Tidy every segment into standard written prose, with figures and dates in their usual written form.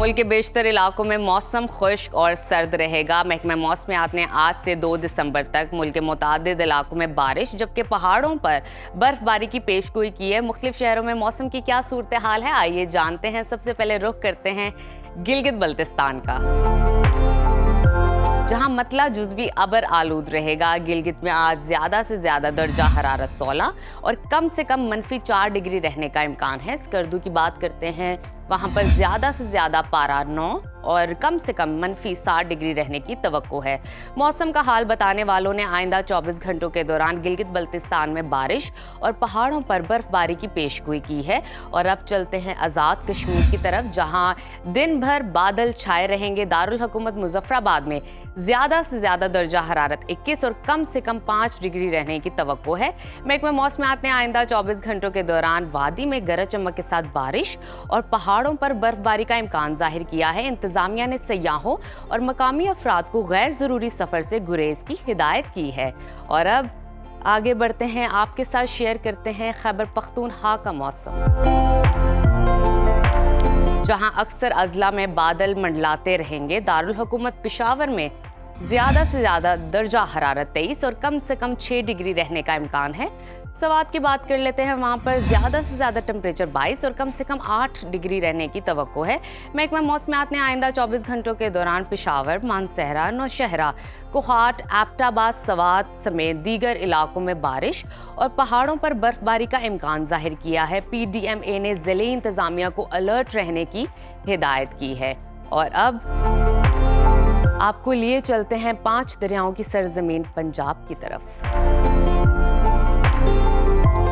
मुल्क के बेशतर इलाकों में मौसम खुश्क और सर्द रहेगा। महकमा मौसमियात ने आज से 2 दिसंबर तक मुल्क के मुतादिद इलाकों में बारिश जबकि पहाड़ों पर बर्फबारी की पेशगोई की है। मुख्तलिफ शहरों में मौसम की क्या सूरत हाल है, आइए जानते हैं। सबसे पहले रुख करते हैं गिलगित बल्तिस्तान का, जहां मतला जुज़वी अबर आलूद रहेगा। गिलगित में आज ज्यादा से ज्यादा दर्जा हरारत 16 और कम से कम -4 डिग्री रहने का इम्कान है। स्कर्दू की बात करते हैं, वहां पर ज्यादा से ज्यादा पारा 9 और कम से कम -7 डिग्री रहने की तवक्को है। मौसम का हाल बताने वालों ने आइंदा 24 घंटों के दौरान गिलगित बल्तिस्तान में बारिश और पहाड़ों पर बर्फबारी की पेशगोई की है। और अब चलते हैं आज़ाद कश्मीर की तरफ, जहां दिन भर बादल छाए रहेंगे। दारुल हुकूमत मुजफ्फराबाद में ज्यादा से ज्यादा दर्जा हरारत 21 और कम से कम 5 डिग्री रहने की तवक्को है। महकमा मौसमियात ने आइंदा 24 घंटों के दौरान वादी में गरज चमक के साथ बारिश और पहाड़ों पर बर्फबारी का इम्कान जाहिर किया है। इंतजामिया ने सयाहों और मकामी अफराद को गैर जरूरी सफर से गुरेज की हिदायत की है। और अब आगे बढ़ते हैं, आपके साथ शेयर करते हैं खैबर पख्तूनख्वा का मौसम, जहां अक्सर अजला में बादल मंडलाते रहेंगे। दारुल हुकूमत पेशावर में ज्यादा से ज्यादा दर्जा हरारत 23 और कम से कम 6 डिग्री रहने का इम्कान है। सवात की बात कर लेते हैं, वहां पर ज्यादा से ज्यादा टेम्परेचर 22 और कम से कम 8 डिग्री रहने की तवक्को है। महकमा मौसमियात ने आइंदा 24 घंटों के दौरान पेशावर, मानसहरा, नौशहरा, कोहाट, एबटाबाद, सवात समेत दीगर इलाकों में बारिश और पहाड़ों पर बर्फबारी का इम्कान जाहिर किया है। PDMA ने ज़िले इंतजामिया को अलर्ट रहने की हिदायत की है। और अब आपको लिए चलते हैं 5 दरियाओं की सरजमीन पंजाब की तरफ,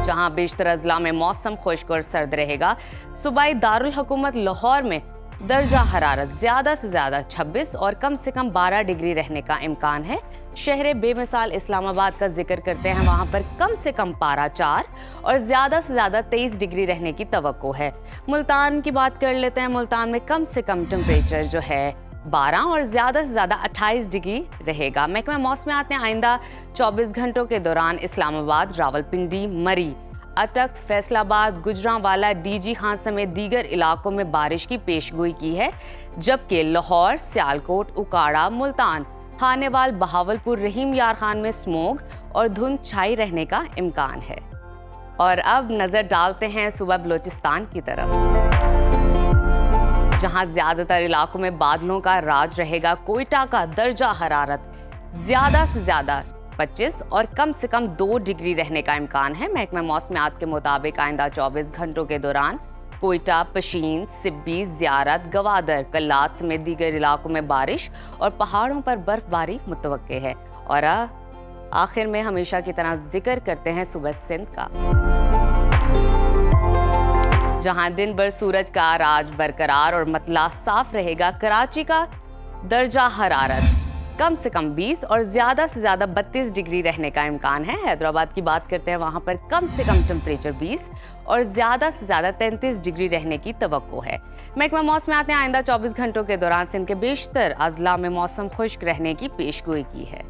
जहां बेशतर अजला में मौसम खुश्क और सर्द रहेगा। सूबाई दारुल हुकूमत लाहौर में दर्जा हरारत ज्यादा से ज्यादा 26 और कम से कम 12 डिग्री रहने का इम्कान है। शहर बेमिसाल इस्लामाबाद का जिक्र करते हैं, वहां पर कम से कम पारा 4 और ज्यादा से ज्यादा 23 डिग्री रहने की तवक्को है। मुल्तान की बात कर लेते हैं, मुल्तान में कम से कम टेम्परेचर जो है 12 और ज्यादा से ज्यादा 28 डिग्री रहेगा। महकमा मौसमियात ने आइंदा 24 घंटों के दौरान इस्लामाबाद, रावलपिंडी, मरी, अटक, फैसलाबाद, गुजरांवाला, DG खान समेत दीगर इलाकों में बारिश की पेशगोई की है, जबकि लाहौर, सियालकोट, उकाड़ा, मुल्तान, खानेवाल, बहावलपुर, रहीम यार खान में स्मोग और धुंध छाई रहने का इम्कान है। और अब नजर डालते हैं सूबा बलोचिस्तान की तरफ, जहां ज्यादातर इलाकों में बादलों का राज रहेगा। कोयटा का दर्जा हरारत ज्यादा से ज्यादा 25 और कम से कम 2 डिग्री रहने का इम्कान है। महकमा मौसमियात के मुताबिक आइंदा 24 घंटों के दौरान कोयटा, पशीन, सिब्बी, ज़ियारत, गवादर, कल्लात समेत दीगर इलाकों में बारिश और पहाड़ों पर बर्फबारी मुतवक्के है। और आखिर में हमेशा की तरह जिक्र करते हैं सुबह सिंध का, जहां दिन भर सूरज का राज बरकरार और मतला साफ रहेगा। कराची का दर्जा हरारत कम से कम 20 और ज्यादा से ज्यादा 32 डिग्री रहने का इम्कान है। हैदराबाद की बात करते हैं, वहां पर कम से कम टेम्परेचर 20 और ज्यादा से ज्यादा 33 डिग्री रहने की तवक्को है। महकमा मौसमियात ने आइंदा 24 घंटों के दौरान सिंध के बेशतर अजला में मौसम खुश्क रहने की पेशगोई की है।